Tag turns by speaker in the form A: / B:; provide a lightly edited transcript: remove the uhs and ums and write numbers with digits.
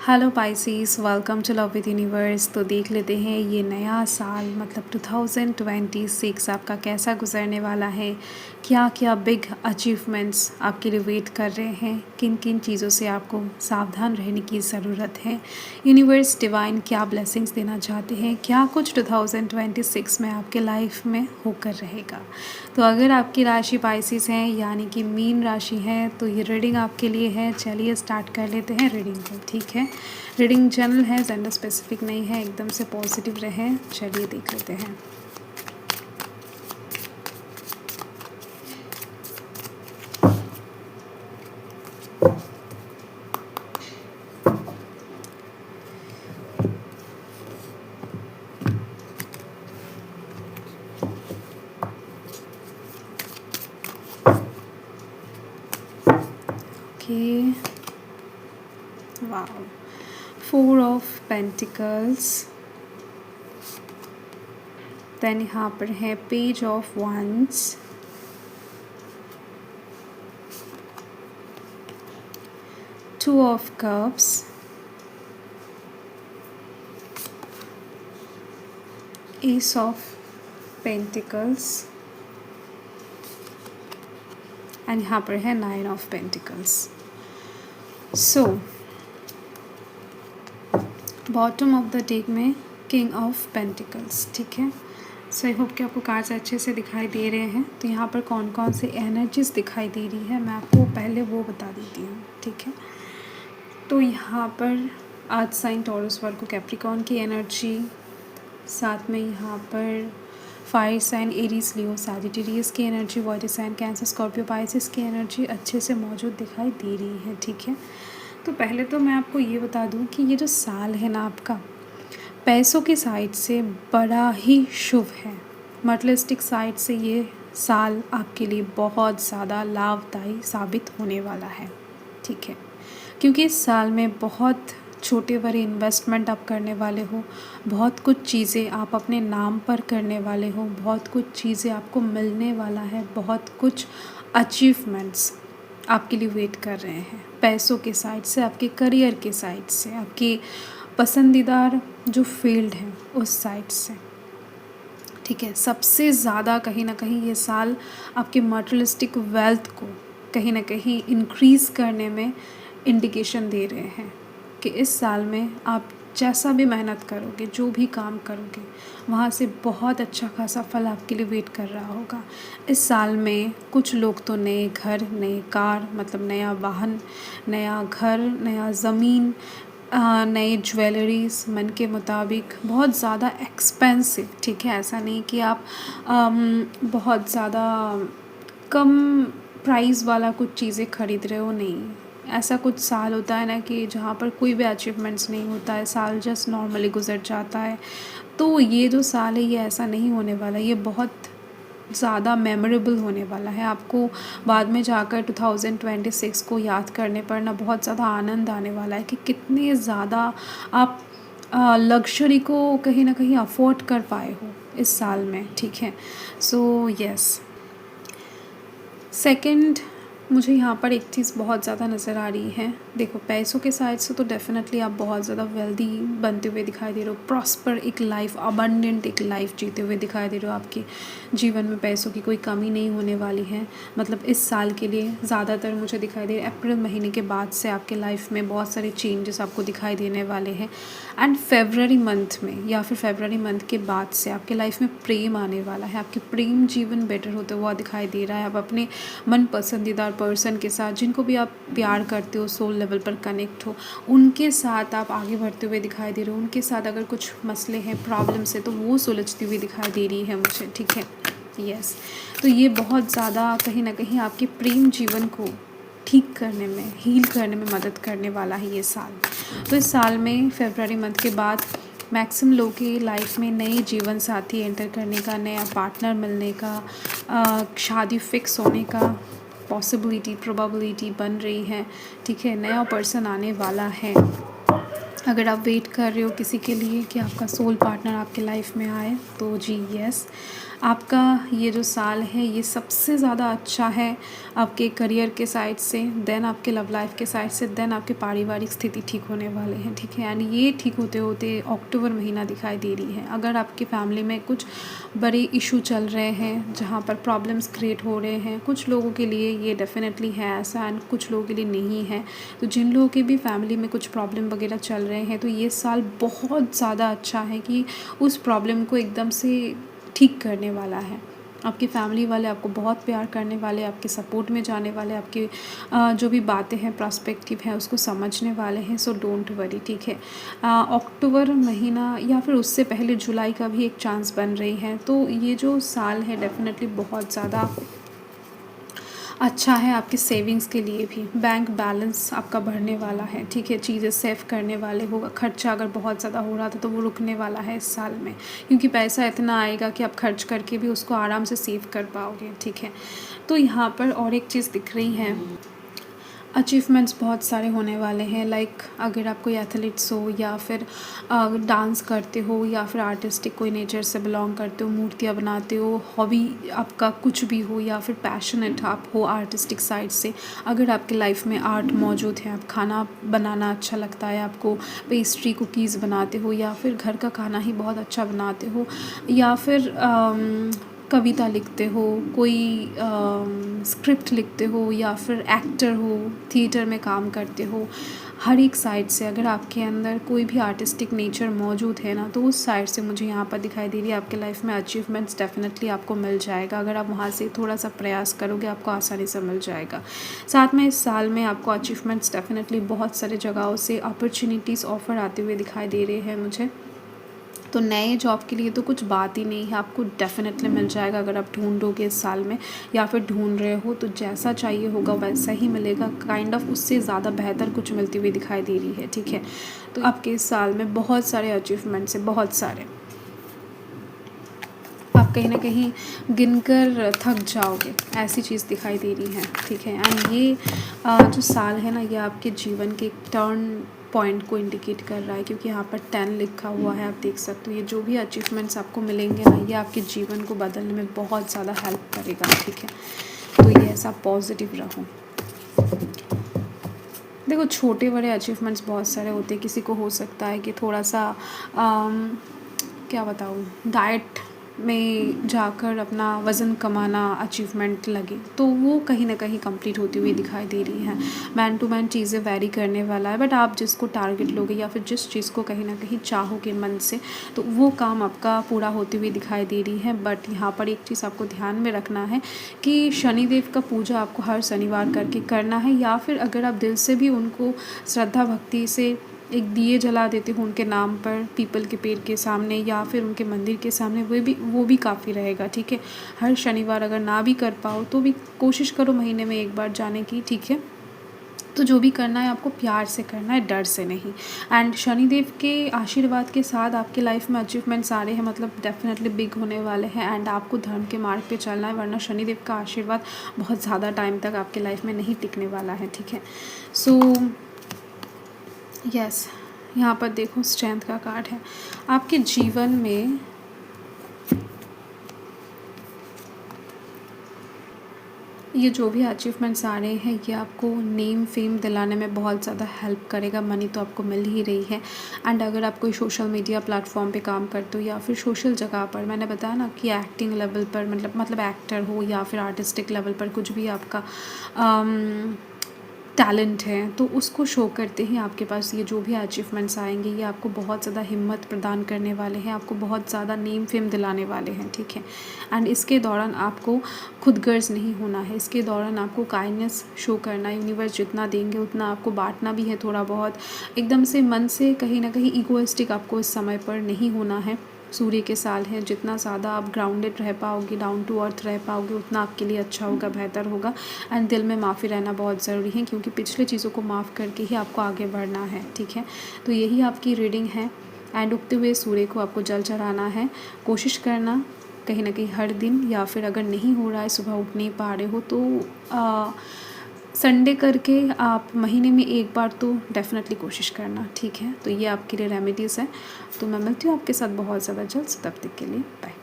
A: Hello Pisces, welcome to love with universe. तो देख लेते हैं ये नया साल मतलब 2026 आपका कैसा गुजरने वाला है। क्या क्या बिग अचीवमेंट्स आपके लिए वेट कर रहे हैं, किन किन चीज़ों से आपको सावधान रहने की ज़रूरत है। यूनिवर्स डिवाइन क्या ब्लेसिंग्स देना चाहते हैं, क्या कुछ 2026 में आपके लाइफ में होकर रहेगा। तो अगर आपकी राशि पाइसीस है यानी कि मीन राशि है तो ये रीडिंग आपके लिए है। चलिए स्टार्ट कर लेते हैं रीडिंग को। ठीक है, रीडिंग जनरल है, जेंडर स्पेसिफिक नहीं है, एकदम से पॉजिटिव रहें। चलिए देख लेते हैं। Okay, wow, 4 of pentacles, then यहाँ पर है page of wands, 2 of cups, ace of pentacles and यहाँ पर है 9 of pentacles. So bottom of the deck में किंग ऑफ पेंटिकल्स। ठीक है, सो आई होप कि आपको कार्ड्स अच्छे से दिखाई दे रहे हैं। तो यहाँ पर कौन कौन से एनर्जीज दिखाई दे रही है मैं आपको पहले वो बता देती हूँ। ठीक है, तो यहाँ पर earth sign Taurus Virgo Capricorn की एनर्जी, साथ में यहाँ पर fire sign Aries Leo Sagittarius की energy, water sign Cancer Scorpio Pisces की एनर्जी अच्छे से मौजूद दिखाई दे रही है। ठीक है, तो पहले तो मैं आपको ये बता दूं कि ये जो साल है ना आपका, पैसों की साइड से बड़ा ही शुभ है। मटेरियलिस्टिक साइड से ये साल आपके लिए बहुत ज़्यादा लाभदायी साबित होने वाला है। ठीक है, क्योंकि इस साल में बहुत छोटे बड़े इन्वेस्टमेंट आप करने वाले हो, बहुत कुछ चीज़ें आप अपने नाम पर करने वाले हो, बहुत कुछ चीज़ें आपको मिलने वाला है, बहुत कुछ अचीवमेंट्स आपके लिए वेट कर रहे हैं। पैसों के साइड से, आपके करियर के साइड से, आपके पसंदीदार जो फील्ड है उस साइड से। ठीक है, सबसे ज़्यादा कहीं ना कहीं ये साल आपके मटेरियलिस्टिक वेल्थ को कहीं ना कहीं इंक्रीज़ करने में इंडिकेशन दे रहे हैं कि इस साल में आप जैसा भी मेहनत करोगे, जो भी काम करोगे, वहाँ से बहुत अच्छा खासा फल आपके लिए वेट कर रहा होगा। इस साल में कुछ लोग तो नए घर, नए कार, मतलब नया वाहन, नया घर, नया ज़मीन, नए ज्वेलरीज मन के मुताबिक बहुत ज़्यादा एक्सपेंसिव। ठीक है, ऐसा नहीं कि आप बहुत ज़्यादा कम प्राइस वाला कुछ चीज़ें खरीद रहे हो, नहीं। ऐसा कुछ साल होता है ना कि जहाँ पर कोई भी अचीवमेंट्स नहीं होता है, साल जस्ट नॉर्मली गुजर जाता है। तो ये जो साल है ये ऐसा नहीं होने वाला, ये बहुत ज़्यादा मेमोरेबल होने वाला है। आपको बाद में जाकर 2026 को याद करने पर ना बहुत ज़्यादा आनंद आने वाला है कि कितने ज़्यादा आप लग्जरी को कहीं ना कहीं अफोर्ड कर पाए हो इस साल में। ठीक है, सो यस। सेकंड, मुझे यहाँ पर एक चीज़ बहुत ज़्यादा नज़र आ रही है। देखो, पैसों के साइड से तो डेफिनेटली आप बहुत ज़्यादा वेल्दी बनते हुए दिखाई दे रहे हो, प्रॉस्पर एक लाइफ, अबंडेंट एक लाइफ जीते हुए दिखाई दे रहे हो। आपके जीवन में पैसों की कोई कमी नहीं होने वाली है। मतलब इस साल के लिए ज़्यादातर मुझे दिखाई दे रहा है अप्रैल महीने के बाद से आपके लाइफ में बहुत सारे चेंजेस आपको दिखाई देने वाले हैं। एंड फेबररी मंथ में या फिर फेबररी मंथ के बाद से आपके लाइफ में प्रेम आने वाला है। आपके प्रेम जीवन बेटर होते हुआ दिखाई दे रहा है। आप अपने मन पसंदीदा पर्सन के साथ, जिनको भी आप प्यार करते हो, सोल लेवल पर कनेक्ट हो, उनके साथ आप आगे बढ़ते हुए दिखाई दे रहे हो। उनके साथ अगर कुछ मसले हैं, प्रॉब्लम्स है, तो वो सुलझती हुई दिखाई दे रही है मुझे। ठीक है, यस। तो ये बहुत ज़्यादा कहीं ना कहीं आपके प्रेम जीवन को ठीक करने में, हील करने में मदद करने वाला है ये साल। तो इस साल में फेबररी मंथ के बाद मैक्सिमम लोगों की लाइफ में नए जीवन साथी एंटर करने का, नया पार्टनर मिलने का, शादी फिक्स होने का पॉसिबिलिटी, प्रोबेबिलिटी बन रही है। ठीक है, नया पर्सन आने वाला है। अगर आप वेट कर रहे हो किसी के लिए कि आपका सोल पार्टनर आपके लाइफ में आए, तो जी यस, आपका ये जो साल है ये सबसे ज़्यादा अच्छा है आपके करियर के साइड से, देन आपके लव लाइफ के साइड से, देन आपके पारिवारिक स्थिति ठीक होने वाले हैं, ठीक है। यानी ये ठीक होते होते अक्टूबर महीना दिखाई दे रही है। अगर आपकी फैमिली में कुछ बड़े इशू चल रहे हैं जहाँ पर प्रॉब्लम्स क्रिएट हो रहे हैं, कुछ लोगों के लिए ये डेफिनेटली है ऐसा एंड कुछ लोगों के लिए नहीं है। तो जिन लोगों के भी फैमिली में कुछ प्रॉब्लम वगैरह चल रहे हैं तो ये साल बहुत ज़्यादा अच्छा है कि उस प्रॉब्लम को एकदम से ठीक करने वाला है। आपकी फैमिली वाले आपको बहुत प्यार करने वाले, आपके सपोर्ट में जाने वाले, आपकी जो भी बातें हैं प्रॉस्पेक्टिव हैं उसको समझने वाले हैं। सो डोंट वरी, ठीक है। अक्टूबर महीना या फिर उससे पहले जुलाई का भी एक चांस बन रही है। तो ये जो साल है डेफिनेटली बहुत ज़्यादा अच्छा है आपकी सेविंग्स के लिए भी। बैंक बैलेंस आपका बढ़ने वाला है, ठीक है। चीज़ें सेव करने वाले होगा। खर्चा अगर बहुत ज़्यादा हो रहा था तो वो रुकने वाला है इस साल में, क्योंकि पैसा इतना आएगा कि आप खर्च करके भी उसको आराम से सेव कर पाओगे, ठीक है। तो यहाँ पर और एक चीज़ दिख रही है, अचीवमेंट्स बहुत सारे होने वाले हैं। लाइक अगर आप कोई एथलीट्स हो या फिर डांस करते हो या फिर आर्टिस्टिक कोई नेचर से बिलोंग करते हो, मूर्तियाँ बनाते हो, हॉबी आपका कुछ भी हो या फिर पैशनेट आप हो आर्टिस्टिक साइड से, अगर आपके लाइफ में आर्ट मौजूद है, आप खाना बनाना अच्छा लगता है आपको, पेस्ट्री कुकीज़ बनाते हो या फिर घर का खाना ही बहुत अच्छा बनाते हो या फिर कविता लिखते हो, कोई स्क्रिप्ट लिखते हो या फिर एक्टर हो, थिएटर में काम करते हो, हर एक साइड से अगर आपके अंदर कोई भी आर्टिस्टिक नेचर मौजूद है ना, तो उस साइड से मुझे यहाँ पर दिखाई दे रही है आपके लाइफ में अचीवमेंट्स डेफिनेटली आपको मिल जाएगा। अगर आप वहाँ से थोड़ा सा प्रयास करोगे आपको आसानी से मिल जाएगा। साथ में इस साल में आपको अचीवमेंट्स डेफिनेटली बहुत सारे जगहों से अपॉर्चुनिटीज़ ऑफ़र आते हुए दिखाई दे रहे हैं मुझे। तो नए जॉब के लिए तो कुछ बात ही नहीं है, आपको डेफिनेटली मिल जाएगा अगर आप ढूंढोगे इस साल में या फिर ढूंढ रहे हो तो जैसा चाहिए होगा वैसा ही मिलेगा। काइंड ऑफ उससे ज़्यादा बेहतर कुछ मिलती हुई दिखाई दे रही है, ठीक है। तो आपके इस साल में बहुत सारे अचीवमेंट्स हैं, बहुत सारे, आप कहीं ना कहीं गिनकर थक जाओगे, ऐसी चीज़ दिखाई दे रही है, ठीक है। एंड ये जो साल है ना ये आपके जीवन के एक टर्न पॉइंट को इंडिकेट कर रहा है, क्योंकि यहाँ पर 10 लिखा हुआ है, आप देख सकते हो। ये जो भी अचीवमेंट्स आपको मिलेंगे ना ये आपके जीवन को बदलने में बहुत ज़्यादा हेल्प करेगा, ठीक है। तो ये ऐसा पॉजिटिव रहो। देखो छोटे बड़े अचीवमेंट्स बहुत सारे होते हैं। किसी को हो सकता है कि थोड़ा सा क्या बताऊँ, डाइट में जाकर अपना वज़न कमाना अचीवमेंट लगे, तो वो कहीं ना कहीं कंप्लीट होती हुई दिखाई दे रही है। मैन टू मैन चीज़ें वैरी करने वाला है, बट आप जिसको टारगेट लोगे या फिर जिस चीज़ को कहीं ना कहीं चाहोगे मन से, तो वो काम आपका पूरा होती हुई दिखाई दे रही है। बट यहाँ पर एक चीज़ आपको ध्यान में रखना है कि शनिदेव का पूजा आपको हर शनिवार करके करना है, या फिर अगर आप दिल से भी उनको श्रद्धा भक्ति से एक दिए जला देते हो उनके नाम पर पीपल के पेड़ के सामने या फिर उनके मंदिर के सामने, वो भी काफ़ी रहेगा, ठीक है। हर शनिवार अगर ना भी कर पाओ तो भी कोशिश करो महीने में एक बार जाने की, ठीक है। तो जो भी करना है आपको प्यार से करना है, डर से नहीं। एंड शनिदेव के आशीर्वाद के साथ आपके लाइफ में अचीवमेंट्स आ रहे हैं, मतलब डेफिनेटली बिग होने वाले हैं। एंड आपको धर्म के मार्ग पे चलना है, वरना शनिदेव का आशीर्वाद बहुत ज़्यादा टाइम तक आपके लाइफ में नहीं टिकने वाला है, ठीक है। सो यस, यहाँ पर देखो स्ट्रेंथ का कार्ड है। आपके जीवन में ये जो भी अचीवमेंट्स आ रहे हैं ये आपको नेम फेम दिलाने में बहुत ज़्यादा हेल्प करेगा। मनी तो आपको मिल ही रही है। एंड अगर आप कोई सोशल मीडिया प्लेटफॉर्म पे काम करते हो या फिर सोशल जगह पर, मैंने बताया ना कि एक्टिंग लेवल पर, मतलब एक्टर हो या फिर आर्टिस्टिक लेवल पर कुछ भी आपका टैलेंट है, तो उसको शो करते ही आपके पास ये जो भी अचीवमेंट्स आएंगे ये आपको बहुत ज़्यादा हिम्मत प्रदान करने वाले हैं, आपको बहुत ज़्यादा नेम फेम दिलाने वाले हैं, ठीक है। एंड इसके दौरान आपको खुद गर्ज नहीं होना है, इसके दौरान आपको काइंडनेस शो करना है। यूनिवर्स जितना देंगे उतना आपको बांटना भी है, थोड़ा बहुत एकदम से मन से कहीं ना कहीं ईगोइस्टिक आपको इस समय पर नहीं होना है। सूर्य के साल है, जितना ज़्यादा आप ग्राउंडेड रह पाओगे, डाउन टू अर्थ रह पाओगे, उतना आपके लिए अच्छा होगा, बेहतर होगा। एंड दिल में माफ़ी रहना बहुत ज़रूरी है, क्योंकि पिछले चीज़ों को माफ़ करके ही आपको आगे बढ़ना है, ठीक है। तो यही आपकी रीडिंग है। एंड उगते हुए सूर्य को आपको जल चढ़ाना है। कोशिश करना कहीं ना कहीं हर दिन, या फिर अगर नहीं हो रहा है, सुबह उठ नहीं पा रहे हो, तो संडे करके आप महीने में एक बार तो डेफिनेटली कोशिश करना, ठीक है। तो ये आपके लिए रेमेडीज़ है। तो मैं मिलती हूँ आपके साथ बहुत ज़्यादा जल्द, तब तक के लिए बाय।